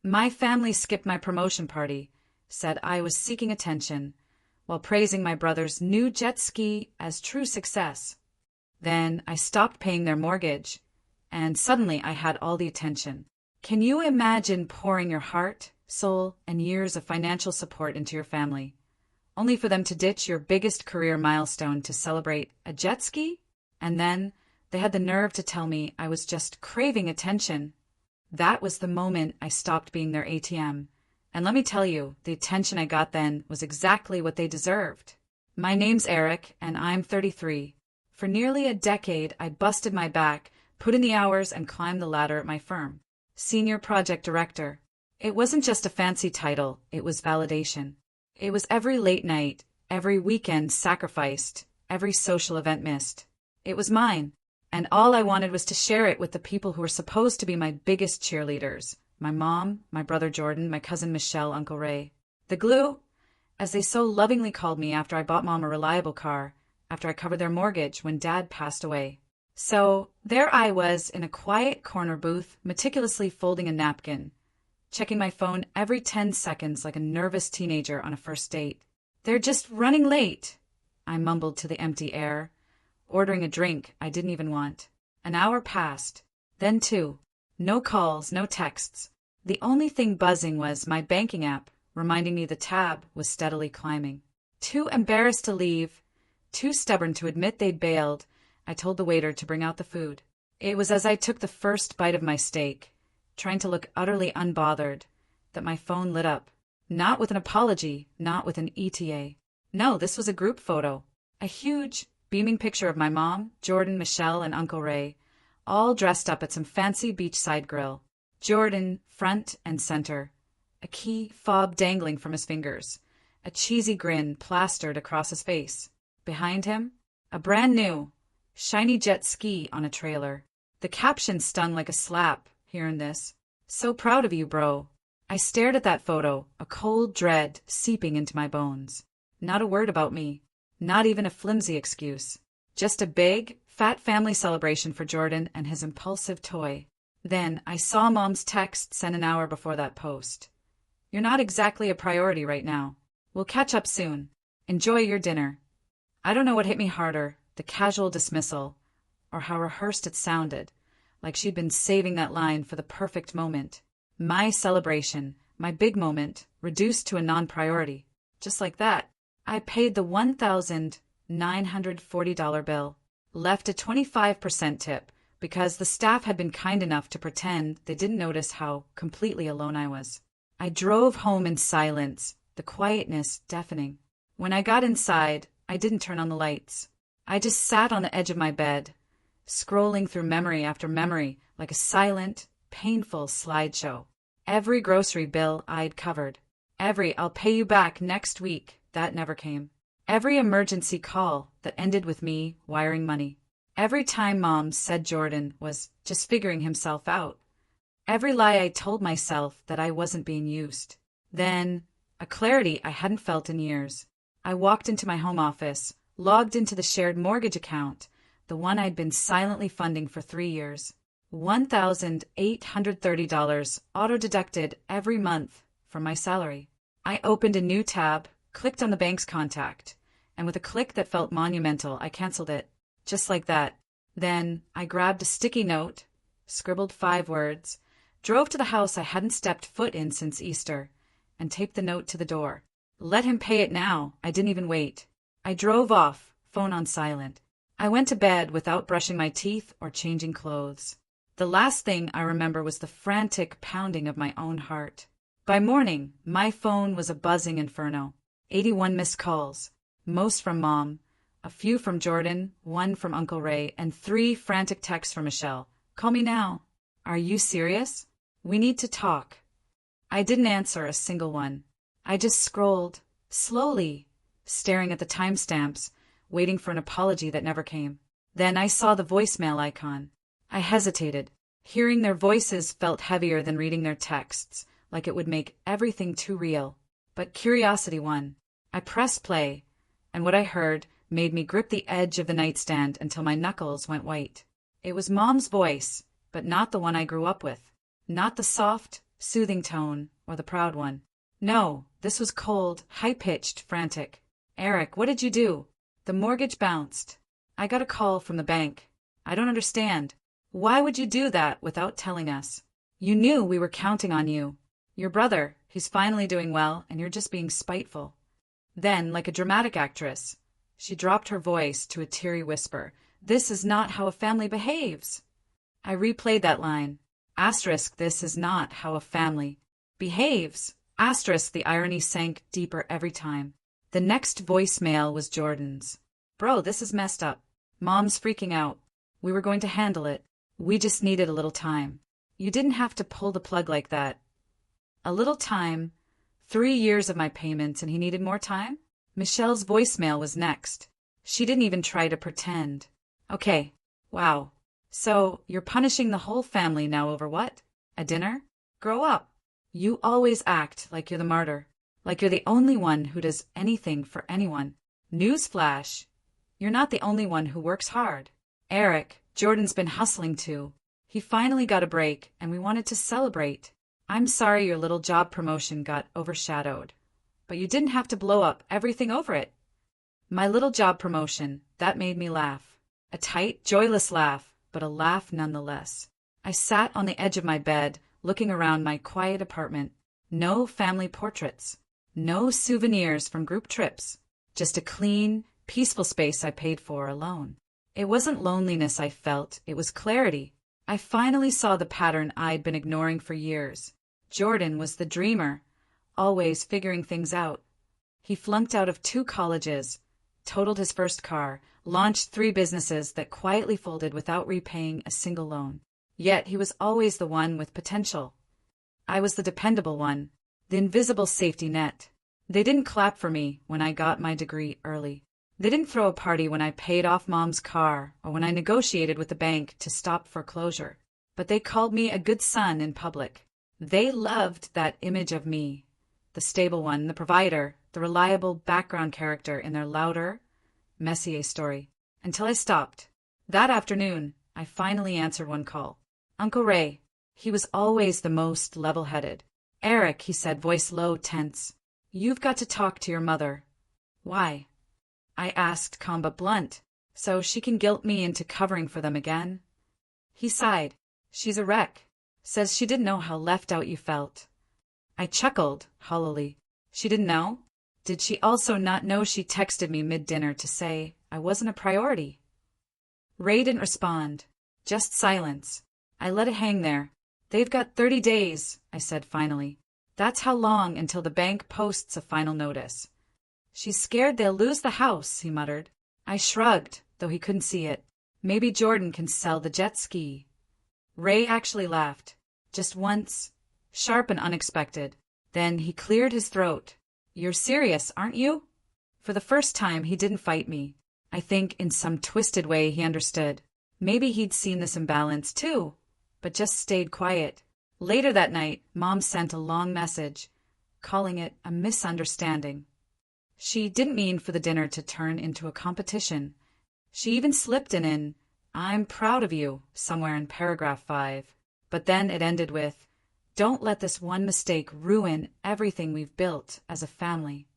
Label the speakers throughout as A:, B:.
A: My family skipped my promotion party, said I was seeking attention, while praising my brother's new jet ski as true success. Then I stopped paying their mortgage, and suddenly I had all the attention. Can you imagine pouring your heart, soul, and years of financial support into your family, only for them to ditch your biggest career milestone to celebrate a jet ski? And then they had the nerve to tell me I was just craving attention. That was the moment I stopped being their ATM. And let me tell you, the attention I got then was exactly what they deserved. My name's Eric, and I'm 33. For nearly a decade, I busted my back, put in the hours, and climbed the ladder at my firm. Senior Project Director. It wasn't just a fancy title, it was validation. It was every late night, every weekend sacrificed, every social event missed. It was mine, and all I wanted was to share it with the people who were supposed to be my biggest cheerleaders. My mom, my brother Jordan, my cousin Michelle, Uncle Ray. The glue, as they so lovingly called me after I bought Mom a reliable car, after I covered their mortgage when Dad passed away. So there I was in a quiet corner booth, meticulously folding a napkin, checking my phone every 10 seconds like a nervous teenager on a first date. They're just running late, I mumbled to the empty air, ordering a drink I didn't even want. An hour passed, then two. No calls, no texts. The only thing buzzing was my banking app, reminding me the tab was steadily climbing. Too embarrassed to leave, too stubborn to admit they'd bailed, I told the waiter to bring out the food. It was as I took the first bite of my steak, trying to look utterly unbothered, that my phone lit up. Not with an apology, not with an ETA. No, this was a group photo. A huge, beaming picture of my mom, Jordan, Michelle, and Uncle Ray, all dressed up at some fancy beachside grill. Jordan, front and center, a key fob dangling from his fingers, a cheesy grin plastered across his face. Behind him, a brand new, shiny jet ski on a trailer. The caption stung like a slap, hearing this. So proud of you, bro. I stared at that photo, a cold dread seeping into my bones. Not a word about me, not even a flimsy excuse. Just a big, fat family celebration for Jordan and his impulsive toy. Then I saw Mom's text sent an hour before that post. You're not exactly a priority right now. We'll catch up soon. Enjoy your dinner. I don't know what hit me harder, the casual dismissal, or how rehearsed it sounded, like she'd been saving that line for the perfect moment. My celebration, my big moment, reduced to a non-priority. Just like that, I paid the $1,940 bill, left a 25% tip, because the staff had been kind enough to pretend they didn't notice how completely alone I was. I drove home in silence, the quietness deafening. When I got inside, I didn't turn on the lights. I just sat on the edge of my bed, scrolling through memory after memory like a silent, painful slideshow. Every grocery bill I'd covered. Every "I'll pay you back next week" that never came. Every emergency call that ended with me wiring money. Every time Mom said Jordan was just figuring himself out. Every lie I told myself that I wasn't being used. Then, a clarity I hadn't felt in years. I walked into my home office, logged into the shared mortgage account, the one I'd been silently funding for 3 years. $1,830 auto-deducted every month from my salary. I opened a new tab, clicked on the bank's contact, and with a click that felt monumental, I canceled it. Just like that. Then I grabbed a sticky note, scribbled 5 words, drove to the house I hadn't stepped foot in since Easter, and taped the note to the door. Let him pay it now. I didn't even wait. I drove off, phone on silent. I went to bed without brushing my teeth or changing clothes. The last thing I remember was the frantic pounding of my own heart. By morning, my phone was a buzzing inferno. 81 missed calls, most from Mom, a few from Jordan, 1 from Uncle Ray, and 3 frantic texts from Michelle. Call me now. Are you serious? We need to talk. I didn't answer a single one. I just scrolled, slowly, staring at the timestamps, waiting for an apology that never came. Then I saw the voicemail icon. I hesitated. Hearing their voices felt heavier than reading their texts, like it would make everything too real. But curiosity won. I pressed play, and what I heard made me grip the edge of the nightstand until my knuckles went white. It was Mom's voice, but not the one I grew up with. Not the soft, soothing tone, or the proud one. No, this was cold, high-pitched, frantic. Eric, what did you do? The mortgage bounced. I got a call from the bank. I don't understand. Why would you do that without telling us? You knew we were counting on you. Your brother, he's finally doing well, and you're just being spiteful. Then, like a dramatic actress, she dropped her voice to a teary whisper. This is not how a family behaves. I replayed that line. Asterisk, this is not how a family behaves. Asterisk, the irony sank deeper every time. The next voicemail was Jordan's. Bro, this is messed up. Mom's freaking out. We were going to handle it. We just needed a little time. You didn't have to pull the plug like that. A little time? 3 years of my payments and he needed more time? Michelle's voicemail was next. She didn't even try to pretend. Okay. Wow. So, you're punishing the whole family now over what? A dinner? Grow up. You always act like you're the martyr. Like you're the only one who does anything for anyone. Newsflash. You're not the only one who works hard. Eric, Jordan's been hustling too. He finally got a break, and we wanted to celebrate. I'm sorry your little job promotion got overshadowed. But you didn't have to blow up everything over it. My little job promotion, that made me laugh. A tight, joyless laugh, but a laugh nonetheless. I sat on the edge of my bed, looking around my quiet apartment. No family portraits. No souvenirs from group trips. Just a clean, peaceful space I paid for alone. It wasn't loneliness I felt, it was clarity. I finally saw the pattern I'd been ignoring for years. Jordan was the dreamer, always figuring things out. He flunked out of 2 colleges, totaled his first car, launched 3 businesses that quietly folded without repaying a single loan. Yet he was always the one with potential. I was the dependable one, the invisible safety net. They didn't clap for me when I got my degree early. They didn't throw a party when I paid off Mom's car or when I negotiated with the bank to stop foreclosure. But they called me a good son in public. They loved that image of me, the stable one, the provider, the reliable background character in their louder, Messier story. Until I stopped. That afternoon, I finally answered one call. Uncle Ray. He was always the most level-headed. Eric, he said, voice low, tense. You've got to talk to your mother. Why? I asked, calm but blunt. So she can guilt me into covering for them again? He sighed. She's a wreck. Says she didn't know how left out you felt. I chuckled, hollowly. She didn't know? Did she also not know she texted me mid-dinner to say I wasn't a priority? Ray didn't respond. Just silence. I let it hang there. They've got 30 days, I said finally. That's how long until the bank posts a final notice. She's scared they'll lose the house, he muttered. I shrugged, though he couldn't see it. Maybe Jordan can sell the jet ski. Ray actually laughed. Just once. Sharp and unexpected. Then he cleared his throat. You're serious, aren't you? For the first time, he didn't fight me. I think in some twisted way he understood. Maybe he'd seen this imbalance too, but just stayed quiet. Later that night, Mom sent a long message, calling it a misunderstanding. She didn't mean for the dinner to turn into a competition. She even slipped in I'm proud of you, somewhere in paragraph 5. But then it ended with, don't let this one mistake ruin everything we've built as a family.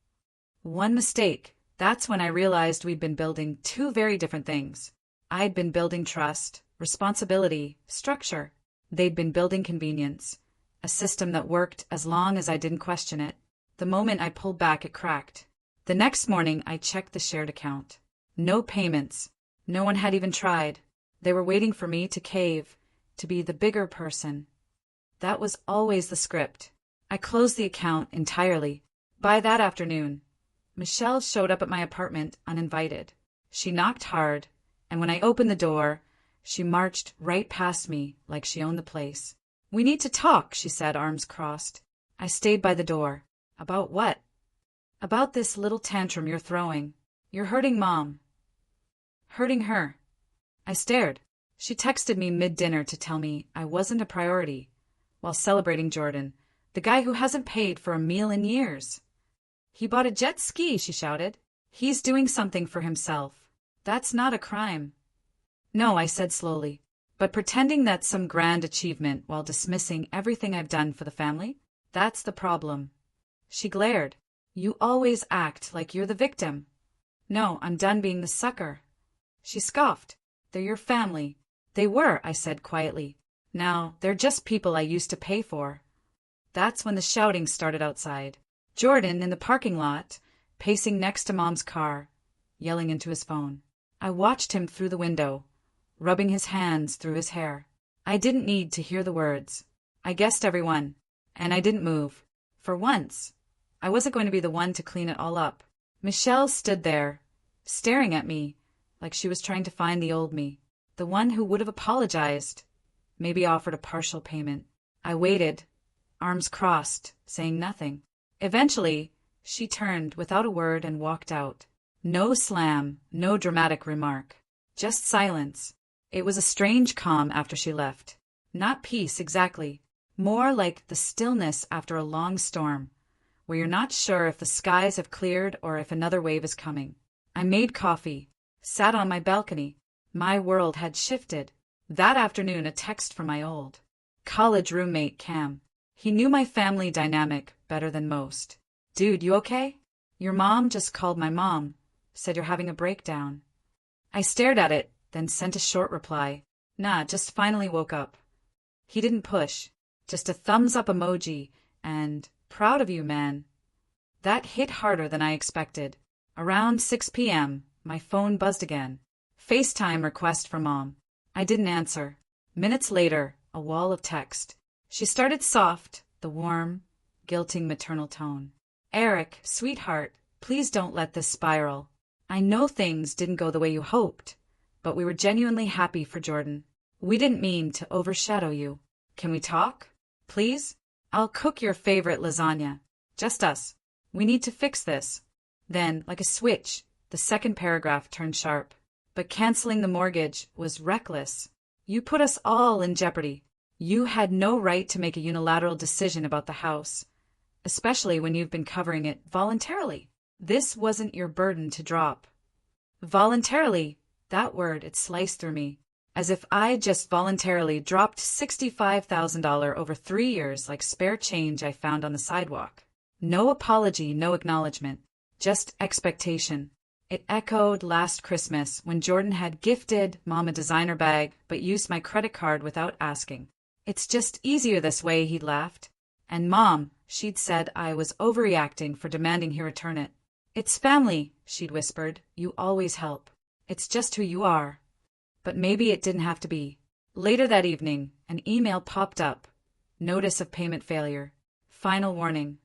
A: One mistake. That's when I realized we'd been building 2 very different things. I'd been building trust, responsibility, structure. They'd been building convenience, a system that worked as long as I didn't question it. The moment I pulled back, it cracked. The next morning, I checked the shared account. No payments. No one had even tried. They were waiting for me to cave, to be the bigger person. That was always the script. I closed the account entirely. By that afternoon, Michelle showed up at my apartment uninvited. She knocked hard, and when I opened the door, she marched right past me like she owned the place. We need to talk, she said, arms crossed. I stayed by the door. About what? About this little tantrum you're throwing. You're hurting Mom. Hurting her. I stared. She texted me mid-dinner to tell me I wasn't a priority, while celebrating Jordan, the guy who hasn't paid for a meal in years. He bought a jet ski, she shouted. He's doing something for himself. That's not a crime. No, I said slowly. But pretending that's some grand achievement while dismissing everything I've done for the family? That's the problem. She glared. You always act like you're the victim. No, I'm done being the sucker. She scoffed. They're your family. They were, I said quietly. Now, they're just people I used to pay for. That's when the shouting started outside. Jordan in the parking lot, pacing next to Mom's car, yelling into his phone. I watched him through the window, rubbing his hands through his hair. I didn't need to hear the words. I guessed everyone, and I didn't move. For once, I wasn't going to be the one to clean it all up. Michelle stood there, staring at me, like she was trying to find the old me, the one who would have apologized, maybe offered a partial payment. I waited, arms crossed, saying nothing. Eventually, she turned without a word and walked out. No slam, no dramatic remark. Just silence. It was a strange calm after she left. Not peace exactly. More like the stillness after a long storm, where you're not sure if the skies have cleared or if another wave is coming. I made coffee, sat on my balcony. My world had shifted. That afternoon, a text from my old college roommate, Cam. He knew my family dynamic better than most. Dude, you okay? Your mom just called my mom, said you're having a breakdown. I stared at it, then sent a short reply. Nah, just finally woke up. He didn't push, just a thumbs up emoji, and proud of you, man. That hit harder than I expected. Around 6 p.m., my phone buzzed again. FaceTime request from Mom. I didn't answer. Minutes later, a wall of text. She started soft, the warm, guilting maternal tone. Eric, sweetheart, please don't let this spiral. I know things didn't go the way you hoped, but we were genuinely happy for Jordan. We didn't mean to overshadow you. Can we talk? Please? I'll cook your favorite lasagna. Just us. We need to fix this. Then, like a switch, the second paragraph turned sharp. But canceling the mortgage was reckless. You put us all in jeopardy. You had no right to make a unilateral decision about the house, especially when you've been covering it voluntarily. This wasn't your burden to drop. Voluntarily, that word, it sliced through me, as if I just voluntarily dropped $65,000 over 3 years like spare change I found on the sidewalk. No apology, no acknowledgement, just expectation. It echoed last Christmas when Jordan had gifted Mom a designer bag but used my credit card without asking. It's just easier this way, he'd laughed. And Mom, she'd said I was overreacting for demanding he return it. It's family, she'd whispered. You always help. It's just who you are. But maybe it didn't have to be. Later that evening, an email popped up. Notice of payment failure. Final warning.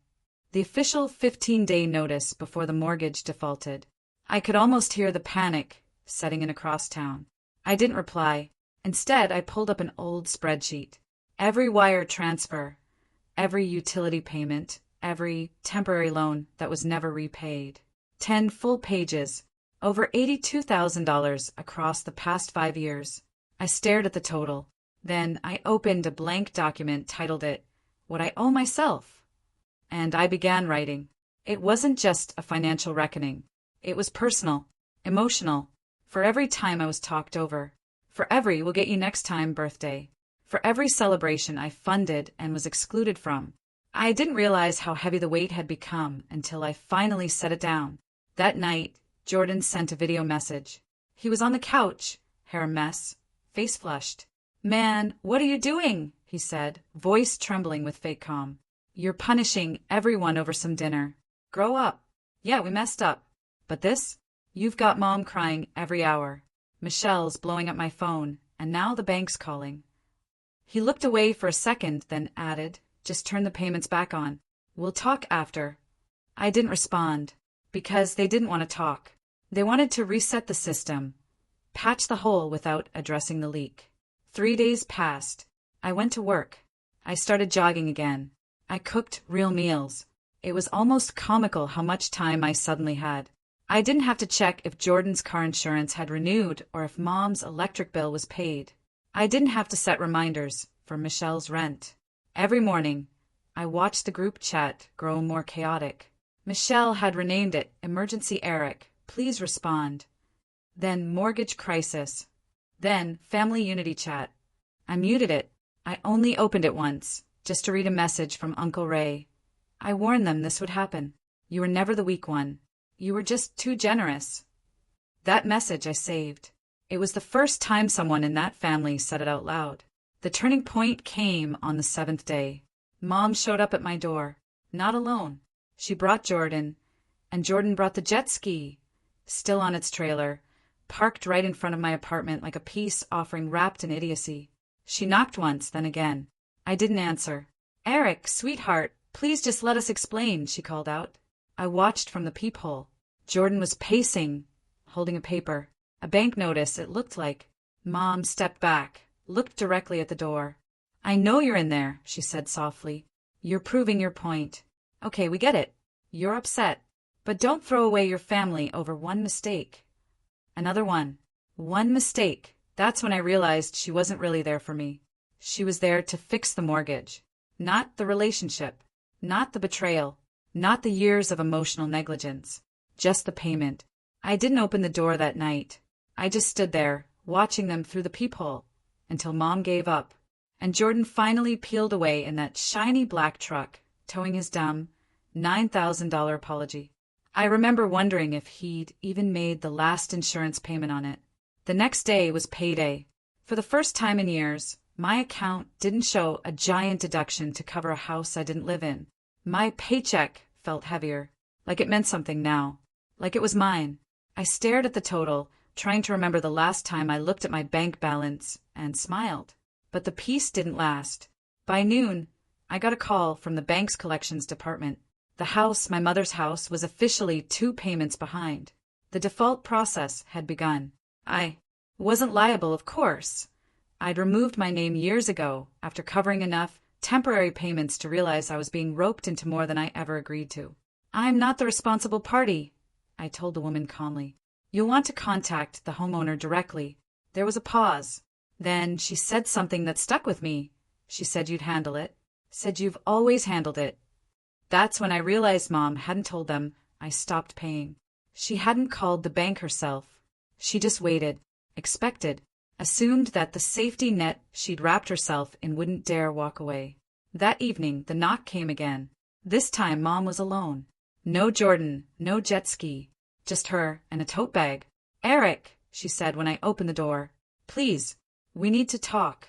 A: The official 15-day notice before the mortgage defaulted. I could almost hear the panic setting in across town. I didn't reply. Instead, I pulled up an old spreadsheet. Every wire transfer, every utility payment, every temporary loan that was never repaid. 10 full pages, over $82,000 across the past 5 years. I stared at the total. Then I opened a blank document, titled it, What I Owe Myself. And I began writing. It wasn't just a financial reckoning. It was personal, emotional. For every time I was talked over. For every "we'll get you next time" birthday. For every celebration I funded and was excluded from. I didn't realize how heavy the weight had become until I finally set it down. That night, Jordan sent a video message. He was on the couch, hair a mess, face flushed. Man, what are you doing? He said, voice trembling with fake calm. You're punishing everyone over some dinner. Grow up. Yeah, we messed up. But this? You've got Mom crying every hour. Michelle's blowing up my phone, and now the bank's calling. He looked away for a second, then added, just turn the payments back on. We'll talk after. I didn't respond, because they didn't want to talk. They wanted to reset the system, patch the hole without addressing the leak. 3 days passed. I went to work. I started jogging again. I cooked real meals. It was almost comical how much time I suddenly had. I didn't have to check if Jordan's car insurance had renewed or if Mom's electric bill was paid. I didn't have to set reminders for Michelle's rent. Every morning, I watched the group chat grow more chaotic. Michelle had renamed it Emergency Eric, please respond. Then Mortgage Crisis. Then Family Unity Chat, I muted it. I only opened it once, just to read a message from Uncle Ray. I warned them this would happen. You were never the weak one. You were just too generous. That message I saved. It was the first time someone in that family said it out loud. The turning point came on the 7th day. Mom showed up at my door. Not alone. She brought Jordan, and Jordan brought the jet ski, still on its trailer, parked right in front of my apartment like a peace offering wrapped in idiocy. She knocked once, then again. I didn't answer. "Eric, sweetheart, please just let us explain," she called out. I watched from the peephole. Jordan was pacing, holding a paper. A bank notice, it looked like. Mom stepped back, looked directly at the door. "I know you're in there," she said softly. "You're proving your point. Okay, we get it. You're upset. But don't throw away your family over one mistake." Another one. One mistake. That's when I realized she wasn't really there for me. She was there to fix the mortgage. Not the relationship. Not the betrayal. Not the years of emotional negligence. Just the payment. I didn't open the door that night. I just stood there, watching them through the peephole, until Mom gave up, and Jordan finally peeled away in that shiny black truck, towing his dumb $9,000 apology. I remember wondering if he'd even made the last insurance payment on it. The next day was payday. For the first time in years, my account didn't show a giant deduction to cover a house I didn't live in. My paycheck felt heavier, like it meant something now, like it was mine. I stared at the total, trying to remember the last time I looked at my bank balance, and smiled. But the peace didn't last. By noon, I got a call from the bank's collections department. The house, my mother's house, was officially 2 payments behind. The default process had begun. I wasn't liable, of course. I'd removed my name years ago, after covering enough temporary payments to realize I was being roped into more than I ever agreed to. "I'm not the responsible party," I told the woman calmly. "You'll want to contact the homeowner directly." There was a pause. Then she said something that stuck with me. She said you'd handle it. Said you've always handled it. That's when I realized Mom hadn't told them I stopped paying. She hadn't called the bank herself. She just waited, expected, assumed that the safety net she'd wrapped herself in wouldn't dare walk away. That evening, the knock came again. This time Mom was alone. No Jordan, no jet ski, just her and a tote bag. "Eric," she said when I opened the door. "Please, we need to talk."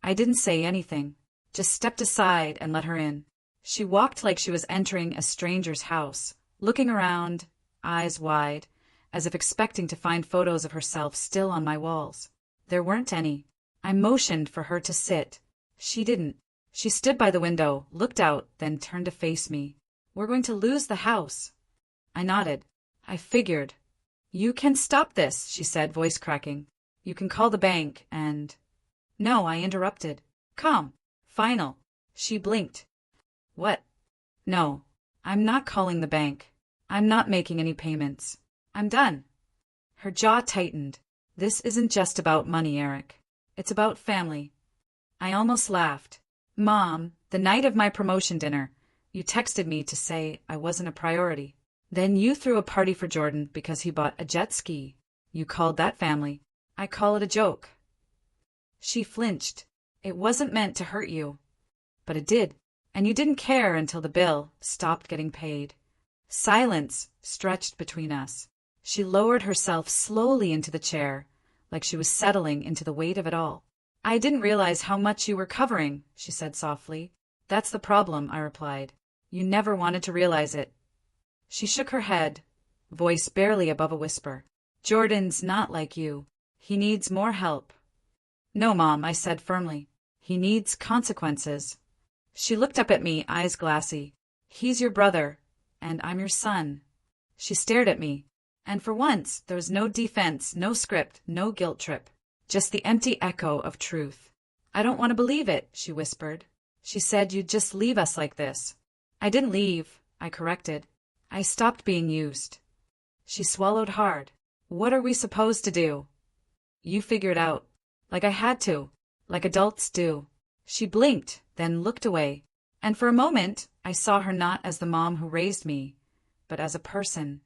A: I didn't say anything, just stepped aside and let her in. She walked like she was entering a stranger's house, looking around, eyes wide, as if expecting to find photos of herself still on my walls. There weren't any. I motioned for her to sit. She didn't. She stood by the window, looked out, then turned to face me. "We're going to lose the house." I nodded. "I figured." "You can stop this," she said, voice cracking. "You can call the bank and—" "No," I interrupted. "Come. Final." She blinked. "What?" "No. I'm not calling the bank. I'm not making any payments. I'm done." Her jaw tightened. "This isn't just about money, Eric. It's about family." I almost laughed. "Mom, the night of my promotion dinner, you texted me to say I wasn't a priority. Then you threw a party for Jordan because he bought a jet ski. You called that family. I call it a joke." She flinched. "It wasn't meant to hurt you." "But it did. And you didn't care until the bill stopped getting paid." Silence stretched between us. She lowered herself slowly into the chair, like she was settling into the weight of it all. "I didn't realize how much you were covering," she said softly. "That's the problem," I replied. "You never wanted to realize it." She shook her head, voice barely above a whisper. "Jordan's not like you. He needs more help." "No, Mom," I said firmly. "He needs consequences." She looked up at me, eyes glassy. "He's your brother, and I'm your son." She stared at me, and for once there was no defense, no script, no guilt trip, just the empty echo of truth. "I don't want to believe it," she whispered. "She said you'd just leave us like this." "I didn't leave," I corrected. "I stopped being used." She swallowed hard. "What are we supposed to do?" "You figure it out." Like I had to, like adults do. She blinked, then looked away, and for a moment I saw her not as the mom who raised me, but as a person,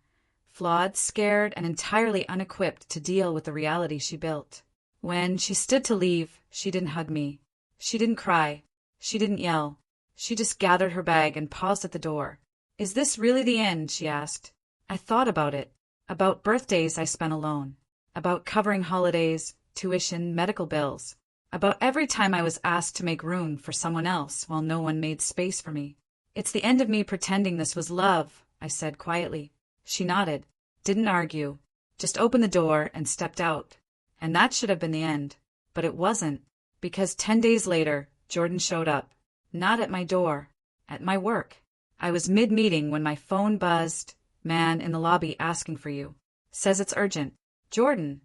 A: flawed, scared, and entirely unequipped to deal with the reality she built. When she stood to leave, she didn't hug me. She didn't cry. She didn't yell. She just gathered her bag and paused at the door. "Is this really the end?" she asked. I thought about it. About birthdays I spent alone. About covering holidays, tuition, medical bills. About every time I was asked to make room for someone else while no one made space for me. "It's the end of me pretending this was love," I said quietly. She nodded, didn't argue, just opened the door and stepped out. And that should have been the end. But it wasn't, because 10 days later, Jordan showed up. Not at my door, at my work. I was mid-meeting when my phone buzzed. "Man in the lobby asking for you. Says it's urgent." "Jordan."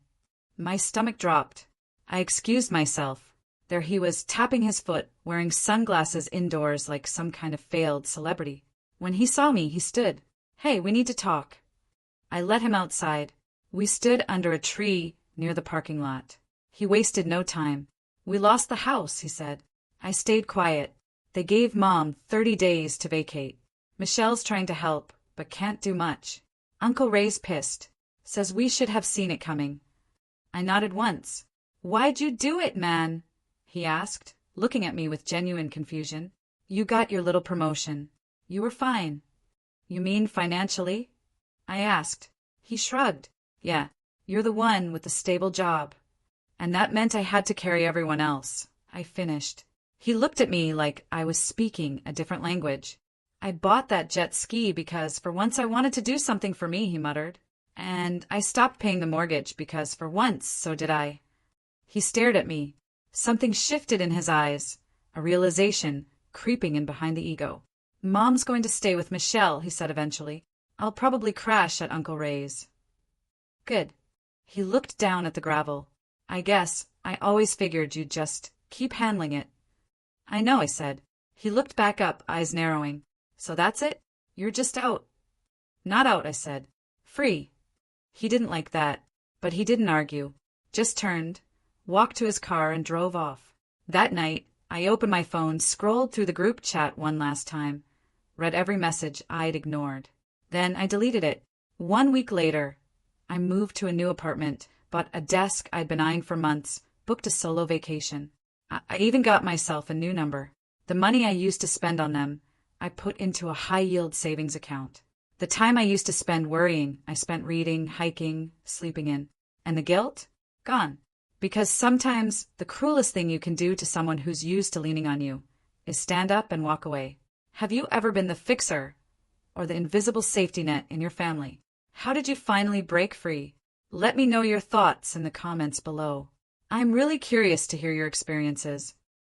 A: My stomach dropped. I excused myself. There he was, tapping his foot, wearing sunglasses indoors like some kind of failed celebrity. When he saw me, he stood. "Hey, we need to talk." I let him outside. We stood under a tree near the parking lot. He wasted no time. "We lost the house," he said. I stayed quiet. They gave Mom 30 days to vacate. Michelle's trying to help, but can't do much. Uncle Ray's pissed. Says we should have seen it coming. I nodded once. "Why'd you do it, man?" he asked, looking at me with genuine confusion. "You got your little promotion. You were fine." "You mean financially?" I asked. He shrugged. "Yeah, you're the one with the stable job." "And that meant I had to carry everyone else," I finished. He looked at me like I was speaking a different language. "I bought that jet ski because for once I wanted to do something for me," he muttered. "And I stopped paying the mortgage because for once so did I." He stared at me. Something shifted in his eyes, a realization creeping in behind the ego. "Mom's going to stay with Michelle," he said eventually. "I'll probably crash at Uncle Ray's." "Good." He looked down at the gravel. "I guess I always figured you'd just keep handling it." "I know," I said. He looked back up, eyes narrowing. "So that's it? You're just out?" "Not out," I said. "Free." He didn't like that, but he didn't argue. Just turned, walked to his car and drove off. That night, I opened my phone, scrolled through the group chat one last time, read every message I'd ignored. Then I deleted it. 1 week later, I moved to a new apartment, bought a desk I'd been eyeing for months, booked a solo vacation. I even got myself a new number. The money I used to spend on them, I put into a high-yield savings account. The time I used to spend worrying, I spent reading, hiking, sleeping in. And the guilt? Gone. Because sometimes the cruelest thing you can do to someone who's used to leaning on you is stand up and walk away. Have you ever been the fixer or the invisible safety net in your family? How did you finally break free? Let me know your thoughts in the comments below. I'm really curious to hear your experiences.